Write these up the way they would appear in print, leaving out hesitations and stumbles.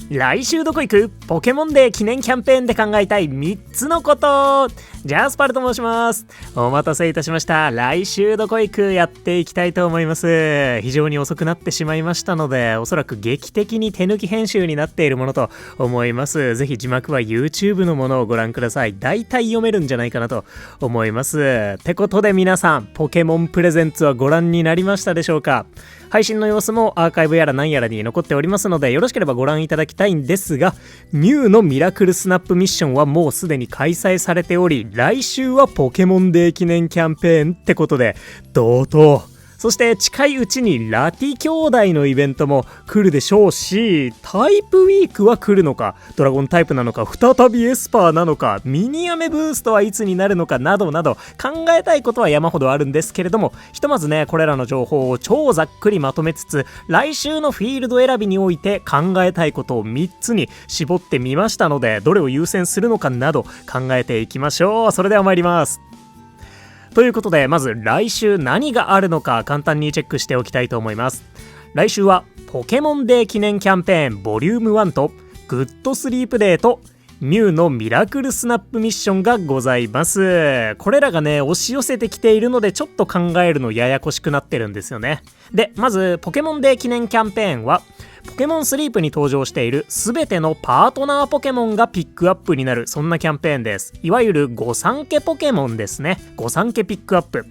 来週どこ行く？ポケモンデー記念キャンペーンで考えたい3つのこと。ジャスパルと申します。お待たせいたしました。来週どこ行くやっていきたいと思います。非常に遅くなってしまいましたので、おそらく劇的に手抜き編集になっているものと思います。ぜひ字幕は YouTube のものをご覧ください。大体読めるんじゃないかなと思います。てことで皆さん、ポケモンプレゼンツはご覧になりましたでしょうか？配信の様子もアーカイブやら何やらに残っておりますので、よろしければご覧いただきたいんですが、ミュウのミラクルスナップミッションはもうすでに開催されており、来週はポケモンデー記念キャンペーンってことで同等。そして近いうちにラティ兄弟のイベントも来るでしょうし、タイプウィークは来るのか、ドラゴンタイプなのか、再びエスパーなのか、ミニアメブーストはいつになるのかなどなど考えたいことは山ほどあるんですけれども、ひとまずねこれらの情報を超ざっくりまとめつつ、来週のフィールド選びにおいて考えたいことを3つに絞ってみましたので、どれを優先するのかなど考えていきましょう。それでは参ります。ということで、まず来週何があるのか簡単にチェックしておきたいと思います。来週はポケモンデー記念キャンペーンボリューム1とグッドスリープデーとミュウのミラクルスナップミッションがございます。これらがね押し寄せてきているので、ちょっと考えるのややこしくなってるんですよね。で、まずポケモンデー記念キャンペーンはポケモンスリープに登場しているすべてのパートナーポケモンがピックアップになる、そんなキャンペーンです。いわゆる御三家ポケモンですね。御三家ピックアップ。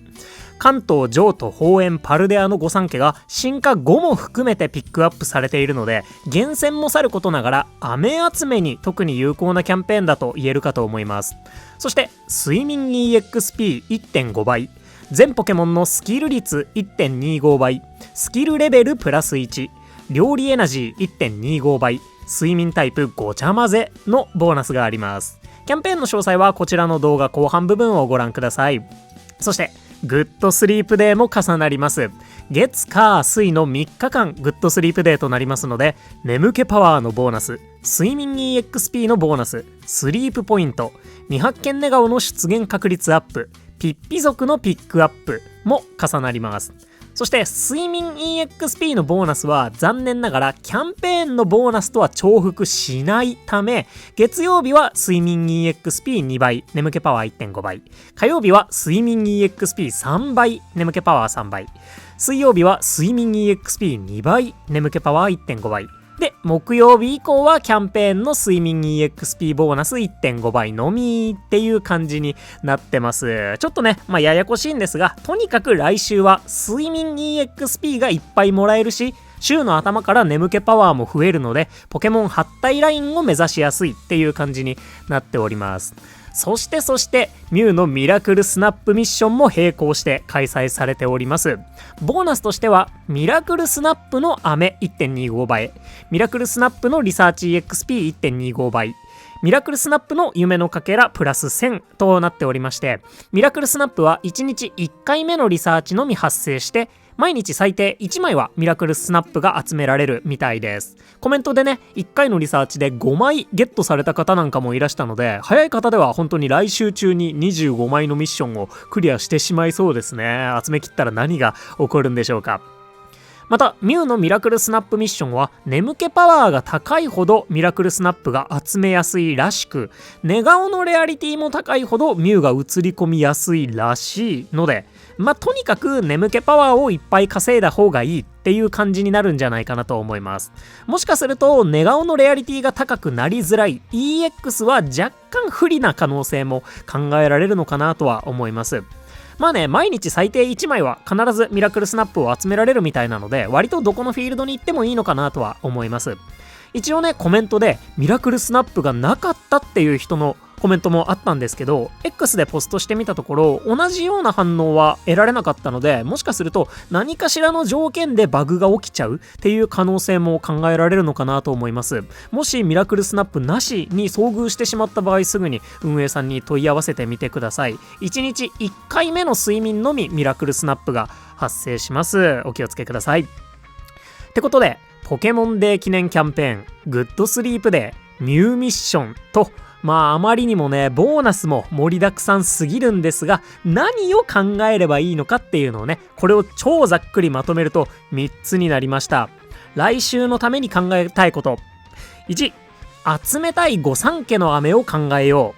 関東、譲渡、宝円、パルデアの御三家が進化後も含めてピックアップされているので、厳選もさることながら飴集めに特に有効なキャンペーンだと言えるかと思います。そして睡眠 EXP1.5 倍、全ポケモンのスキル率 1.25 倍、スキルレベルプラス1、料理エナジー 1.25 倍、睡眠タイプごちゃ混ぜのボーナスがあります。キャンペーンの詳細はこちらの動画後半部分をご覧ください。そしてグッドスリープデーも重なります。月火水の3日間グッドスリープデーとなりますので、眠気パワーのボーナス、睡眠 EXP のボーナス、スリープポイント、未発見寝顔の出現確率アップ、ピッピ族のピックアップも重なります。そして睡眠 EXP のボーナスは残念ながらキャンペーンのボーナスとは重複しないため、月曜日は睡眠 EXP2 倍、眠気パワー 1.5 倍、火曜日は睡眠 EXP3 倍、眠気パワー3倍、水曜日は睡眠 EXP2 倍、眠気パワー 1.5 倍で、木曜日以降はキャンペーンの睡眠 EXP ボーナス 1.5 倍のみっていう感じになってます。ちょっとね、ややこしいんですが、とにかく来週は睡眠 EXP がいっぱいもらえるし、週の頭から眠気パワーも増えるので、ポケモン8体ラインを目指しやすいっていう感じになっております。そしてミュウのミラクルスナップミッションも並行して開催されております。ボーナスとしてはミラクルスナップの飴 1.25 倍、ミラクルスナップのリサーチ EXP1.25 倍、ミラクルスナップの夢のかけらプラス1000となっておりまして、ミラクルスナップは1日1回目のリサーチのみ発生して、毎日最低1枚はミラクルスナップが集められるみたいです。コメントでね、1回のリサーチで5枚ゲットされた方なんかもいらしたので、早い方では本当に来週中に25枚のミッションをクリアしてしまいそうですね。集め切ったら何が起こるんでしょうか。またミュウのミラクルスナップミッションは眠気パワーが高いほどミラクルスナップが集めやすいらしく、寝顔のレアリティも高いほどミュウが映り込みやすいらしいので、とにかく眠気パワーをいっぱい稼いだ方がいいっていう感じになるんじゃないかなと思います。もしかすると寝顔のレアリティが高くなりづらい EX は若干不利な可能性も考えられるのかなとは思います。毎日最低1枚は必ずミラクルスナップを集められるみたいなので、割とどこのフィールドに行ってもいいのかなとは思います。一応ね、コメントでミラクルスナップがなかったっていう人のコメントもあったんですけど、 X でポストしてみたところ同じような反応は得られなかったので、もしかすると何かしらの条件でバグが起きちゃうっていう可能性も考えられるのかなと思います。もしミラクルスナップなしに遭遇してしまった場合、すぐに運営さんに問い合わせてみてください。1日1回目の睡眠のみミラクルスナップが発生します。お気をつけください。ってことで、ポケモンデー記念キャンペーングッドスリープデーミュウミッションと、あまりにもねボーナスも盛りだくさんすぎるんですが、何を考えればいいのかっていうのをね、これを超ざっくりまとめると3つになりました。来週のために考えたいこと、1、集めたい御三家の飴を考えよ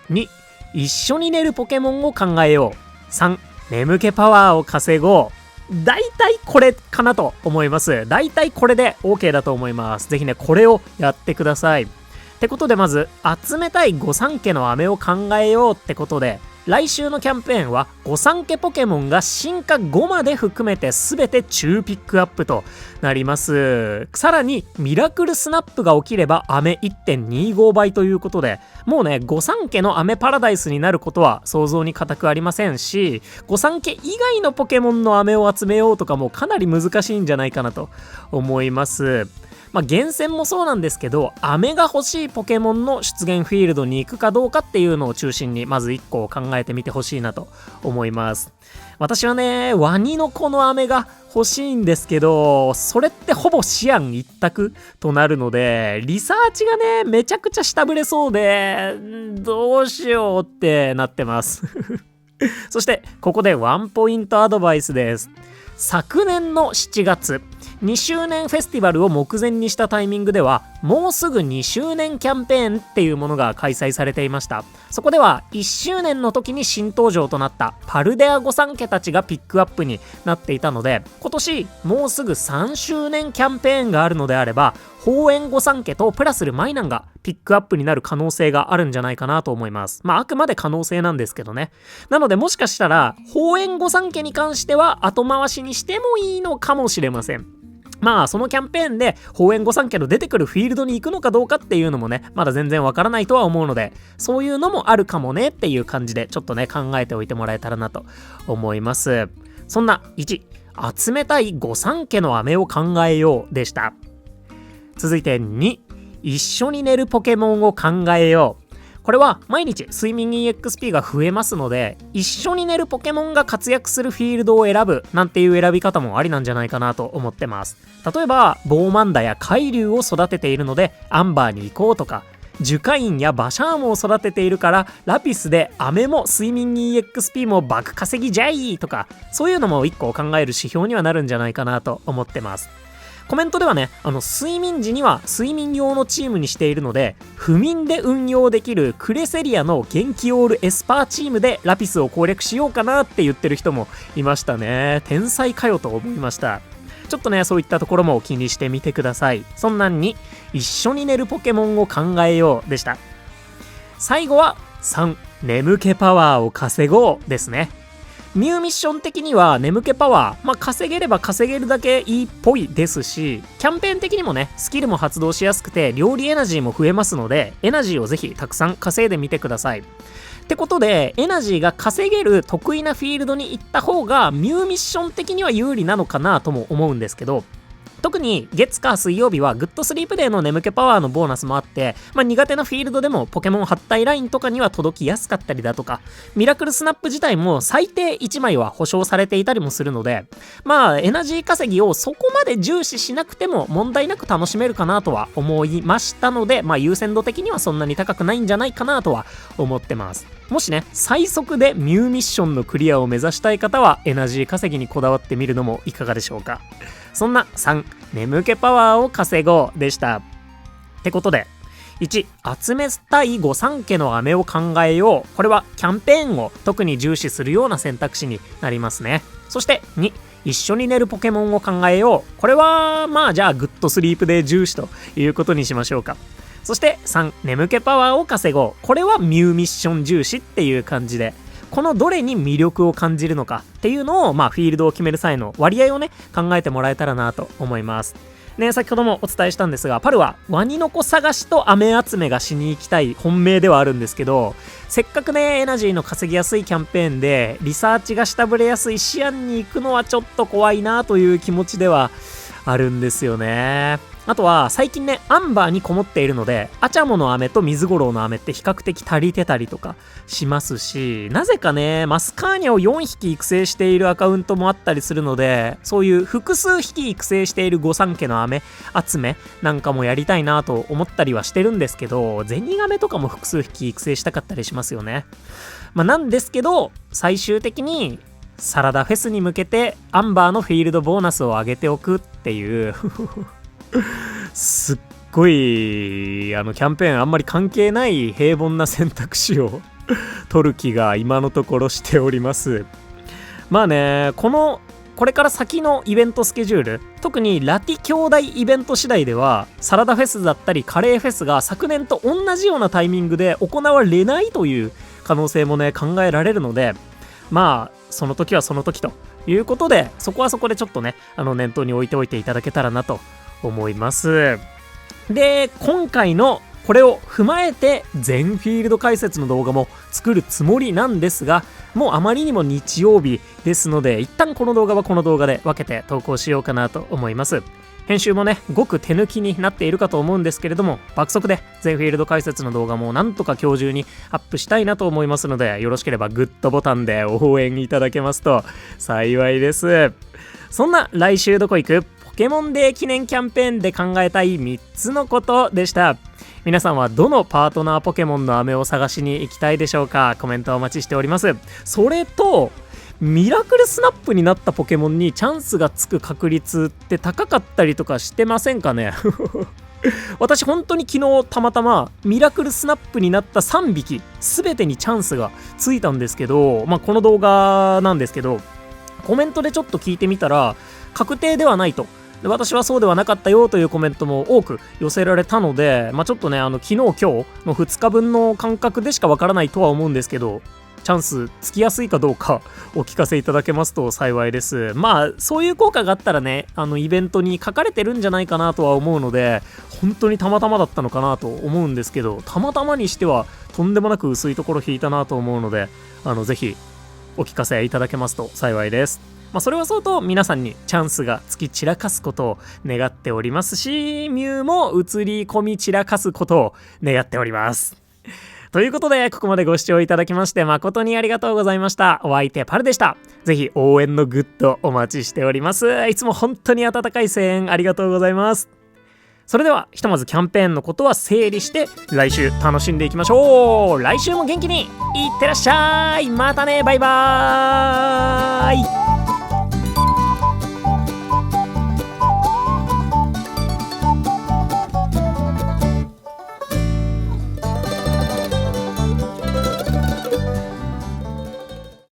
う。2、一緒に寝るポケモンを考えよう。3、眠気パワーを稼ごう。大体これかなと思います。大体これで OK だと思います。ぜひね、これをやってください。ってことで、まず集めたい御三家の飴を考えようってことで、来週のキャンペーンは御三家ポケモンが進化5まで含めて全て中ピックアップとなります。さらにミラクルスナップが起きれば飴 1.25 倍ということで、もうね、御三家の飴パラダイスになることは想像に難くありませんし、御三家以外のポケモンの飴を集めようとかもかなり難しいんじゃないかなと思います。厳選もそうなんですけど、飴が欲しいポケモンの出現フィールドに行くかどうかっていうのを中心にまず1個を考えてみてほしいなと思います。私はね、ワニの子の飴が欲しいんですけど、それってほぼ思案一択となるので、リサーチがね、めちゃくちゃ下振れそうで、どうしようってなってますそしてここでワンポイントアドバイスです。昨年の7月、2周年フェスティバルを目前にしたタイミングでは、もうすぐ2周年キャンペーンっていうものが開催されていました。そこでは1周年の時に新登場となったパルデア御三家たちがピックアップになっていたので、今年もうすぐ3周年キャンペーンがあるのであれば、鳳炎御三家とプラスルマイナンがピックアップになる可能性があるんじゃないかなと思います。あくまで可能性なんですけどね。なのでもしかしたら鳳炎御三家に関しては後回しにしてもいいのかもしれません。そのキャンペーンで鳳炎御三家の出てくるフィールドに行くのかどうかっていうのもね、まだ全然わからないとは思うので、そういうのもあるかもねっていう感じでちょっとね、考えておいてもらえたらなと思います。そんな1、集めたい御三家の飴を考えようでした。続いて2、一緒に寝るポケモンを考えよう。これは毎日睡眠 EXP が増えますので、一緒に寝るポケモンが活躍するフィールドを選ぶなんていう選び方もありなんじゃないかなと思ってます。例えばボーマンダや海竜を育てているのでアンバーに行こうとか、樹海院やバシャームを育てているからラピスで飴も睡眠 EXP も爆稼ぎじゃいとか、そういうのも一個考える指標にはなるんじゃないかなと思ってます。コメントではね、睡眠時には睡眠用のチームにしているので、不眠で運用できるクレセリアの元気オールエスパーチームでラピスを攻略しようかなって言ってる人もいましたね。天才かよと思いました。ちょっとね、そういったところも気にしてみてください。そんなんに一緒に寝るポケモンを考えようでした。最後は3、眠気パワーを稼ごうですね。ミューミッション的には眠気パワー、稼げれば稼げるだけいいっぽいですし、キャンペーン的にもね、スキルも発動しやすくて料理エナジーも増えますので、エナジーをぜひたくさん稼いでみてください。ってことで、エナジーが稼げる得意なフィールドに行った方がミューミッション的には有利なのかなとも思うんですけど、特に月火水曜日はグッドスリープデーの眠気パワーのボーナスもあって、苦手なフィールドでもポケモン8体ラインとかには届きやすかったりだとか、ミラクルスナップ自体も最低1枚は保証されていたりもするので、エナジー稼ぎをそこまで重視しなくても問題なく楽しめるかなとは思いましたので、優先度的にはそんなに高くないんじゃないかなとは思ってます。もしね、最速でミューミッションのクリアを目指したい方はエナジー稼ぎにこだわってみるのもいかがでしょうか。そんな3、眠気パワーを稼ごうでした。ってことで、1、集めたい御三家の飴を考えよう。これはキャンペーンを特に重視するような選択肢になりますね。そして2、一緒に寝るポケモンを考えよう。これはじゃあグッドスリープで重視ということにしましょうか。そして3、眠気パワーを稼ごう。これはミューミッション重視っていう感じで、このどれに魅力を感じるのかっていうのをフィールドを決める際の割合をね、考えてもらえたらなと思いますね。先ほどもお伝えしたんですが、パルはワニの子探しと飴集めがしに行きたい本命ではあるんですけど、せっかくねエナジーの稼ぎやすいキャンペーンでリサーチが下振れやすいシアンに行くのはちょっと怖いなという気持ちではあるんですよね。あとは最近ね、アンバーにこもっているので、アチャモの飴と水五郎の飴って比較的足りてたりとかしますし、なぜかね、マスカーニャを4匹育成しているアカウントもあったりするので、そういう複数匹育成している御三家の飴集めなんかもやりたいなと思ったりはしてるんですけど、ゼニガメとかも複数匹育成したかったりしますよね。なんですけど、最終的にサラダフェスに向けてアンバーのフィールドボーナスを上げておくっていうすっごいキャンペーンあんまり関係ない平凡な選択肢を取る気が今のところしております。まあね、これから先のイベントスケジュール、特にラティ兄弟イベント次第ではサラダフェスだったりカレーフェスが昨年と同じようなタイミングで行われないという可能性もね考えられるので、まあその時はその時ということで、そこはそこでちょっとね念頭に置いておいていただけたらなと思います。で、今回のこれを踏まえて全フィールド解説の動画も作るつもりなんですが、もうあまりにも日曜日ですので、一旦この動画はこの動画で分けて投稿しようかなと思います。編集もねごく手抜きになっているかと思うんですけれども、爆速で全フィールド解説の動画もなんとか今日中にアップしたいなと思いますので、よろしければグッドボタンで応援いただけますと幸いです。そんな来週どこ行くポケモンデー記念キャンペーンで考えたい3つのことでした。皆さんはどのパートナーポケモンの飴を探しに行きたいでしょうか。コメントお待ちしております。それとミラクルスナップになったポケモンにチャンスがつく確率って高かったりとかしてませんかね私本当に昨日たまたまミラクルスナップになった3匹全てにチャンスがついたんですけど、この動画なんですけど、コメントでちょっと聞いてみたら確定ではないと、で私はそうではなかったよというコメントも多く寄せられたので、ちょっとね昨日今日の2日分の感覚でしかわからないとは思うんですけど、チャンスつきやすいかどうかお聞かせいただけますと幸いです。そういう効果があったらねイベントに書かれてるんじゃないかなとは思うので、本当にたまたまだったのかなと思うんですけど、たまたまにしてはとんでもなく薄いところ引いたなと思うので、ぜひお聞かせいただけますと幸いです。それはそうと皆さんにチャンスがつき散らかすことを願っておりますし、ミュウも映り込み散らかすことを願っております。ということで、ここまでご視聴いただきまして誠にありがとうございました。お相手パルでした。ぜひ応援のグッドお待ちしております。いつも本当に温かい声援ありがとうございます。それではひとまずキャンペーンのことは整理して来週楽しんでいきましょう。来週も元気にいってらっしゃい。またね、バイバーイ。